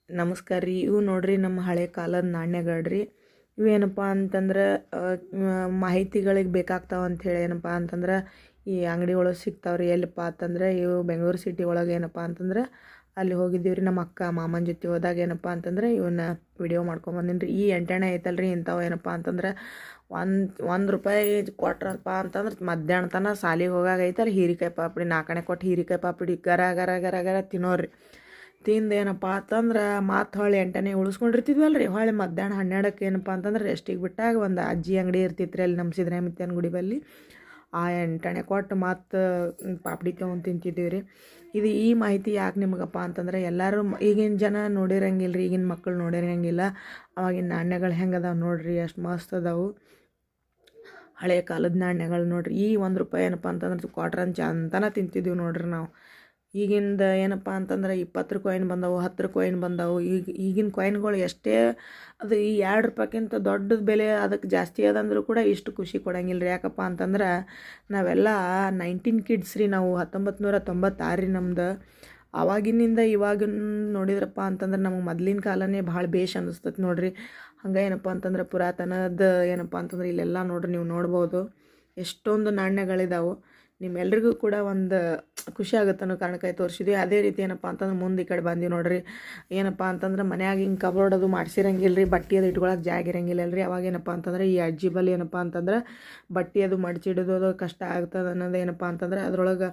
ನಮಸ್ಕಾರ ರೀ. ಇವು ನೋಡ್ರಿ ನಮ್ಮ ಹಳೆ ಕಾಲದ ನಾಣ್ಯಗಳ್ರಿ. ಇವು ಏನಪ್ಪ ಅಂತಂದ್ರೆ ಮಾಹಿತಿಗಳಿಗೆ ಬೇಕಾಗ್ತಾವ ಅಂಥೇಳಿ ಏನಪ್ಪ ಅಂತಂದ್ರೆ ಈ ಅಂಗಡಿ ಒಳಗೆ ಸಿಗ್ತಾವ್ರಿ. ಎಲ್ಲಿಪ್ಪ ಅಂತಂದ್ರೆ ಇವು ಬೆಂಗಳೂರು ಸಿಟಿ ಒಳಗೆ ಏನಪ್ಪ ಅಂತಂದ್ರೆ ಅಲ್ಲಿ ಹೋಗಿದ್ದೀವಿ ರೀ. ನಮ್ಮ ಅಕ್ಕ ಮಾಮನ ಜೊತೆ ಹೋದಾಗ ಏನಪ್ಪ ಅಂತಂದ್ರೆ ಇವನ್ನ ವಿಡಿಯೋ ಮಾಡ್ಕೊಂಬಂದಿನಿ ರೀ. ಈ ಎಂಟಣೆ ಐತಲ್ರಿ ಇಂಥವು ಏನಪ್ಪ ಅಂತಂದ್ರೆ ಒಂದು ರೂಪಾಯಿ ಕೊಟ್ರಪ್ಪ ಅಂತಂದ್ರೆ ಮಧ್ಯಾಹ್ನ ತನಕ ಸಾಲಿಗೆ ಹೋಗಾಗ ಐತಲ್ಲ ಹೀರಿಕಾಯಿ ಪಾಪಡಿ 4 ಆಣೆ ಕೊಟ್ಟು ಹೀರಿಕಾಯಿ ಪಾಪಡಿ ಗರ ಗರ ಗರ ಗರ ತಿನ್ನೋರಿ. ತಿಂದು ಏನಪ್ಪ ಅಂತಂದ್ರೆ ಮತ್ತು ಹೊಳ್ಳಿ 8 ಆಣೆ ಉಳಿಸ್ಕೊಂಡಿರ್ತಿದ್ವಲ್ಲ ರೀ. ಹೊಳ್ಳಿ ಮಧ್ಯಾಹ್ನ 12ಕ್ಕೆ ಏನಪ್ಪ ಅಂತಂದ್ರೆ ರೆಸ್ಟಿಗೆ ಬಿಟ್ಟಾಗ ಒಂದು ಅಜ್ಜಿ ಅಂಗಡಿ ಇರ್ತಿತ್ತು ರೀ ಅಲ್ಲಿ ನಮ್ಮ ಸಿದ್ದರಾಮಯ್ಯನ ಗುಡಿ ಬಲ್ಲಿ. ಆ 8 ಆಣೆ ಕೊಟ್ಟು ಮತ್ತು ಪಾಪಡಿ ತೊಗೊಂಡು ತಿಂತಿದ್ದೀವಿ ರೀ. ಇದು ಈ ಮಾಹಿತಿ ಯಾಕೆ ನಿಮಗಪ್ಪ ಅಂತಂದ್ರೆ ಎಲ್ಲರೂ ಈಗಿನ ಜನ ನೋಡಿರಂಗಿಲ್ಲ ರೀ, ಈಗಿನ ಮಕ್ಕಳು ನೋಡಿರಂಗಿಲ್ಲ. ಅವಾಗಿನ ನಾಣ್ಯಗಳು ಹೆಂಗೆ ಅದಾವೆ ನೋಡ್ರಿ, ಎಷ್ಟು ಮಸ್ತ್ ಅದಾವು ಹಳೆ ಕಾಲದ ನಾಣ್ಯಗಳು ನೋಡ್ರಿ. ಈ 1 ರೂಪಾಯಿ ಏನಪ್ಪ ಅಂತಂದ್ರೆ ಕ್ವಾಟ್ರನ್ ಚಂತನ ತಿಂತಿದ್ದೀವಿ ನೋಡ್ರಿ ನಾವು. ಈಗಿಂದ ಏನಪ್ಪ ಅಂತಂದ್ರೆ 20 ಕಾಯಿನ್ ಬಂದವು, 10 ಕಾಯಿನ್ ಬಂದವು. ಈಗಿನ ಕಾಯಿನ್ಗಳು ಎಷ್ಟೇ ಅದು ಈ 2 ರೂಪಾಯಿಗಿಂತ ದೊಡ್ಡದ ಬೆಲೆ ಅದಕ್ಕೆ ಜಾಸ್ತಿ ಅದಂದ್ರೂ ಕೂಡ ಇಷ್ಟು ಖುಷಿ ಕೊಡಂಗಿಲ್ಲ ರೀ. ಯಾಕಪ್ಪ ಅಂತಂದ್ರೆ ನಾವೆಲ್ಲ 19 ಕಿಡ್ಸ್ ರೀ. ನಾವು 1996 ರೀ ನಮ್ದು. ಆವಾಗಿನಿಂದ ಇವಾಗಿನ ನೋಡಿದ್ರಪ್ಪ ಅಂತಂದ್ರೆ ನಮಗೆ ಮೊದಲಿನ ಕಾಲನೇ ಭಾಳ ಬೇಷ್ ಅನ್ನಿಸ್ತೈತೆ ನೋಡ್ರಿ. ಹಂಗೆ ಏನಪ್ಪ ಅಂತಂದ್ರೆ ಪುರಾತನದ ಏನಪ್ಪ ಅಂತಂದ್ರೆ ಇಲ್ಲೆಲ್ಲ ನೋಡ್ರಿ ನೀವು ನೋಡ್ಬೋದು ಎಷ್ಟೊಂದು ನಾಣ್ಯಗಳಿದಾವೆ. ನಿಮ್ಮೆಲ್ರಿಗೂ ಕೂಡ ಒಂದು ಖುಷಿ ಆಗುತ್ತೆ ಅನ್ನೋ ಕಾರಣಕ್ಕಾಗಿ ತೋರಿಸಿದ್ವಿ. ಅದೇ ರೀತಿ ಏನಪ್ಪ ಅಂತಂದ್ರೆ ಮುಂದೆ ಈ ಕಡೆ ಬಂದೀವಿ ನೋಡ್ರಿ. ಏನಪ್ಪ ಅಂತಂದ್ರೆ ಮನ್ಯಾಗ ಹಿಂಗೆ ಕಬೋರ್ಡ್ ಅದು ಮಾಡಿಸಿರಂಗಿಲ್ಲ ರೀ, ಬಟ್ಟೆ ಅದು ಇಟ್ಕೊಳಕ್ಕೆ ಜಾಗ ಇರಂಗಿಲ್ಲ ರೀ. ಅವಾಗ ಏನಪ್ಪ ಅಂತಂದ್ರೆ ಈ ಅಜ್ಜಿ ಬಲ್ಲಿ ಏನಪ್ಪ ಅಂತಂದ್ರೆ ಬಟ್ಟೆ ಅದು ಮಡಚಿಡೋದು ಅದು ಕಷ್ಟ ಆಗ್ತದೆ ಅನ್ನೋದು ಏನಪ್ಪ ಅಂತಂದ್ರೆ ಅದ್ರೊಳಗೆ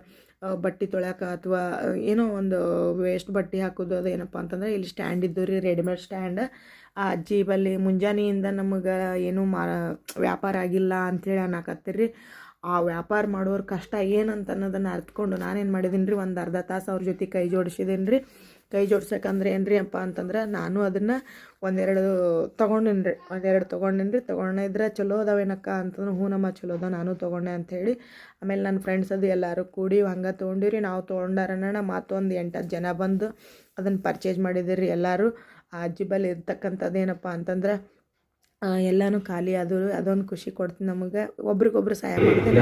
ಬಟ್ಟೆ ತೊಳ್ಯಾಕೆ ಅಥವಾ ಏನೋ ಒಂದು ವೇಸ್ಟ್ ಬಟ್ಟೆ ಹಾಕೋದು ಅದು ಏನಪ್ಪ ಅಂತಂದ್ರೆ ಇಲ್ಲಿ ಸ್ಟ್ಯಾಂಡ್ ಇದ್ದು ರೀ, ರೆಡಿಮೇಡ್ ಸ್ಟ್ಯಾಂಡ್. ಆ ಅಜ್ಜಿ ಬಲ್ಲಿ ಮುಂಜಾನೆಯಿಂದ ನಮಗೆ ಏನೂ ವ್ಯಾಪಾರ ಆಗಿಲ್ಲ ಅಂಥೇಳಿ ಅನ್ನಕತ್ತೀರಿ. ಆ ವ್ಯಾಪಾರ ಮಾಡೋರ ಕಷ್ಟ ಏನಂತ ಅನ್ನೋದನ್ನು ಅರ್ಥಕೊಂಡು ನಾನೇನು ಮಾಡಿದ್ದೀನಿ ರೀ, ಒಂದು ಅರ್ಧ ತಾಸು ಅವ್ರ ಜೊತೆ ಕೈ ಜೋಡಿಸಿದ್ದೀನಿ ರೀ. ಕೈ ಜೋಡ್ಸೋಕಂದ್ರೆ ಏನು ರೀ ಅಪ್ಪ ಅಂತಂದ್ರೆ ನಾನು ಅದನ್ನು ಒಂದೆರಡು ತೊಗೊಂಡಿನಿ ರೀ. ತೊಗೊಂಡಿದ್ರೆ ಚಲೋ ಅದಾವೇನಕ್ಕ ಅಂತಂದ್ರೆ ಹ್ಞೂ ನಮ್ಮ ಚಲೋ ಅದಾವ ನಾನು ತೊಗೊಂಡೆ ಅಂಥೇಳಿ. ಆಮೇಲೆ ನನ್ನ ಫ್ರೆಂಡ್ಸ್ ಅದು ಎಲ್ಲರೂ ಕೂಡಿ ಹಂಗೆ ತೊಗೊಂಡಿರಿ. ನಾವು ತೊಗೊಂಡಾರಣ ಮತ್ತೊಂದು 8-10 ಜನ ಬಂದು ಅದನ್ನು ಪರ್ಚೇಸ್ ಮಾಡಿದಿರಿ ಎಲ್ಲರೂ. ಆ ಅಜ್ಜಿ ಬಲ್ಲಿ ಇರ್ತಕ್ಕಂಥದ್ದು ಏನಪ್ಪ ಅಂತಂದ್ರೆ ಎಲ್ಲನೂ ಖಾಲಿ ಆದರೂ ಅದೊಂದು ಖುಷಿ ಕೊಡ್ತೀನಿ ನಮಗೆ. ಒಬ್ರಿಗೊಬ್ರು ಸಹಾಯ ಮಾಡ್ತೀನಿ.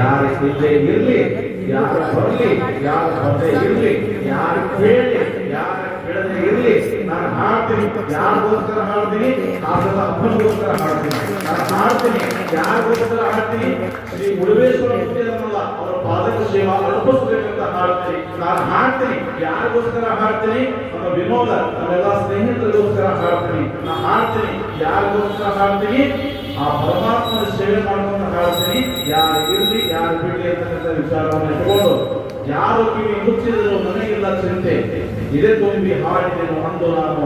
ಯಾರಿಗೋಸ್ಕರ ಹಾಡ್ತೀನಿ? ನಮ್ಮ ವಿನೋದ ನಮ್ಮೆಲ್ಲ ಸ್ನೇಹಿತರಿಗೋಸ್ಕರ ಹಾಡ್ತೀನಿ. ನಾನು ಹಾಡ್ತೀನಿ ಯಾರಿಗೋಸ್ಕರ ಹಾಡ್ತೀನಿ? ಆ ಪರಮಾತ್ಮನ ಸೇವೆ ಮಾಡ್ಕೊಂಡು ಹಾಡ್ತೀನಿ. ಯಾರು ಇರಲಿ ಯಾರು ಬಿಡಲಿ ಅಂತಕ್ಕಂಥ ವಿಚಾರವನ್ನು ಇಟ್ಕೊಂಡು ಯಾರು ಕಿವಿ ಮುಚ್ಚಿದ್ರು ನನಗಿಲ್ಲ ಚಿಂತೆ, ಇದೇ ತುಂಬಿ ಹಾಡಿದೆನು ಅಂದು ನಾನು.